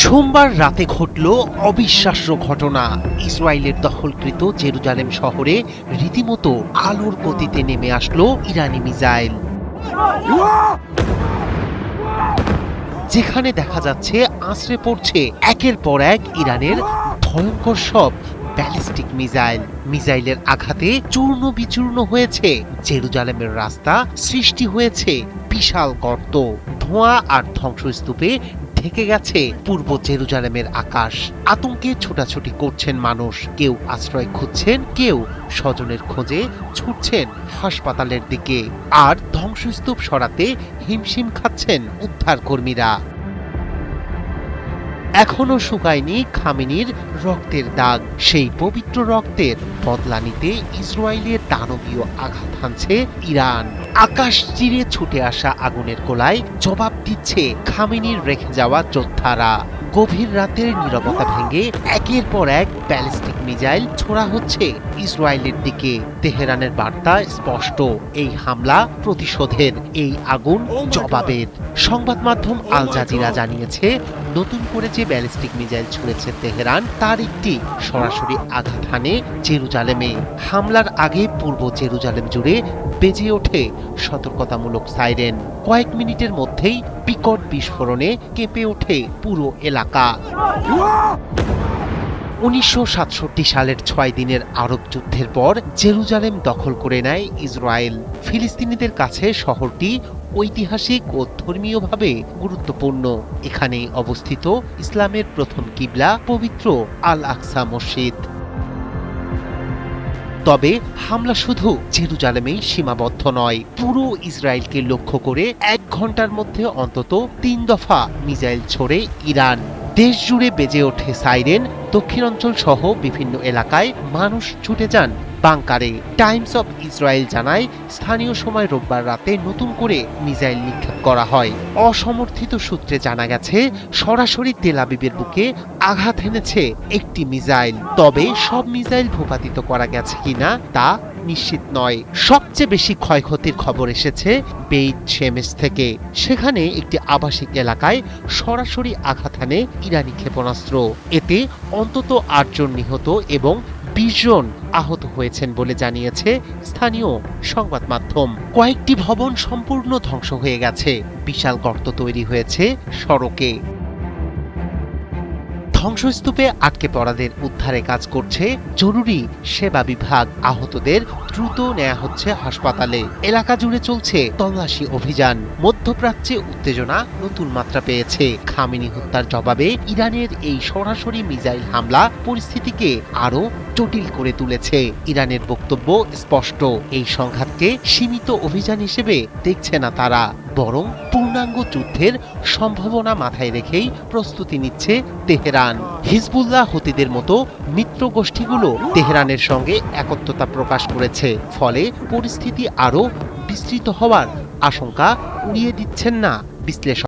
সোমবার রাতে ঘটল অবিশ্বাস্য ঘটনা। ইসরায়েলের দখলকৃত জেরুজালেম শহরে রীতিমতো আলোর গতিতে নেমে আসলো ইরানি মিসাইল, যেখানে দেখা যাচ্ছে আছড়ে পড়ছে একের পর এক ইরানের ভয়ঙ্কর সব ব্যালিস্টিক মিসাইলের আঘাতে চূর্ণ বিচূর্ণ হয়েছে জেরুজালেমের রাস্তা, সৃষ্টি হয়েছে বিশাল গর্ত, ধোঁয়া আর ধ্বংসস্তূপে ঢেকে গেছে পূর্ব জেরুজালেমের আকাশ। আতঙ্কে ছোটাছুটি করছেন মানুষ, কেউ আশ্রয় খুঁজছেন, কেউ স্বজনের খোঁজে ছুটছেন হাসপাতালের দিকে, আর ধ্বংসস্তূপ সরাতে হিমশিম খাচ্ছেন উদ্ধার কর্মীরা। এখনো শুকায়নি খামেনির রক্তের দাগ। সেই পবিত্র রক্তের বদলা নিতে ইসরায়েলের দানবীয় আঘাত হানছে ইরান। আকাশ চিরে ছুটে আসা আগুনের গোলায় জবাব দিচ্ছে খামেনির রেখে যাওয়া যোদ্ধারা। গভীর রাতের নীরবতা ভেঙে একের পর এক ব্যালিস্টিক মিসাইল ছোড়া হচ্ছে ইসরায়েলের দিকে। তেহরানের বার্তা স্পষ্ট, এই হামলা প্রতিশোধের, এই আগুন জবাবের। সংবাদ মাধ্যম আল জাজিরা জানিয়েছে, নতুন করে যে ব্যালিস্টিক মিসাইল ছুড়েছে তেহরান, তার একটি সরাসরি আঘাত হানে জেরুজালেমে। হামলার আগে পূর্ব জেরুজালেম জুড়ে বেজে ওঠে সতর্কতামূলক সাইরেন। কয়েক মিনিটের মধ্যেই বিকট বিস্ফোরণে কেঁপে ওঠে পুরো এলাকা। 1967 সালের 6 দিনের আরব যুদ্ধের পর জেরুজালেম দখল করে নেয় ইসরায়েল। ফিলিস্তিনিদের কাছে শহরটি ঐতিহাসিক ও ধর্মীয়ভাবে গুরুত্বপূর্ণ। এখানে অবস্থিত ইসলামের প্রথম কিবলা পবিত্র আল আকসা মসজিদ। তবে হামলা শুধু জেরুজালেমেই সীমাবদ্ধ নয়, পুরো ইসরায়েলকে লক্ষ্য করে 1 ঘন্টার মধ্যে অন্তত 3 দফা মিসাইল ছোড়ে ইরান। দেশ জুড়ে বেজে ওঠে সাইরেন। দক্ষিণাঞ্চল সহ বিভিন্ন এলাকায় মানুষ ছুটে যান বাংকারে। টাইমস অব ইসরায়েল জানায়, স্থানীয় সময় রোববার রাতে নতুন করে মিসাইল নিক্ষেপ করা হয়। অসমর্থিত সূত্রে জানা গেছে, সরাসরি তেল আবিবের বুকে আঘাত এনেছে একটি মিসাইল। তবে সব মিসাইল ভূপাতিত করা গেছে কিনা তা নিশ্চিত নয়। সবচেয়ে বেশি ক্ষয়ক্ষতির খবর এসেছে বেইত শেমেশ থেকে। সেখানে একটি আবাসিক এলাকায় সরাসরি আঘাত হানে ইরানি ক্ষেপণাস্ত্র। এতে অন্তত 8 জন নিহত এবং 20 জন আহত হয়েছেন বলে জানিয়েছে স্থানীয় সংবাদ মাধ্যম। কয়েকটি ভবন সম্পূর্ণ ধ্বংস হয়ে গেছে, বিশাল গর্ত তৈরি হয়েছে সড়কে। ধ্বংসস্তূপে আটকে পড়াদের উদ্ধারে কাজ করছে জরুরি সেবা বিভাগ। আহতদের দ্রুত নেওয়া হচ্ছে হাসপাতালে। এলাকা জুড়ে চলছে তল্লাশি অভিযান। মধ্যপ্রাচ্যে উত্তেজনা নতুন মাত্রা পেয়েছে। খামেনি হত্যার জবাবে ইরানের এই সরাসরি মিসাইল হামলা পরিস্থিতিকে আরো জটিল করে তুলেছে। ইরানের বক্তব্য স্পষ্ট, এই সংঘাতকে সীমিত অভিযান হিসেবে দেখছে না তারা, বরং পূর্ণাঙ্গ যুদ্ধের সম্ভাবনা মাথায় রেখেই প্রস্তুতি নিচ্ছে তেহরান। হিজবুল্লাহ হুতিদের মতো মিত্র গোষ্ঠীগুলো তেহরানের সঙ্গে একত্রতা প্রকাশ করেছে। ফলে পরিস্থিতি আরো বিস্তৃত হওয়ার আশঙ্কা উড়িয়ে দিচ্ছেন না বিশ্লেষক।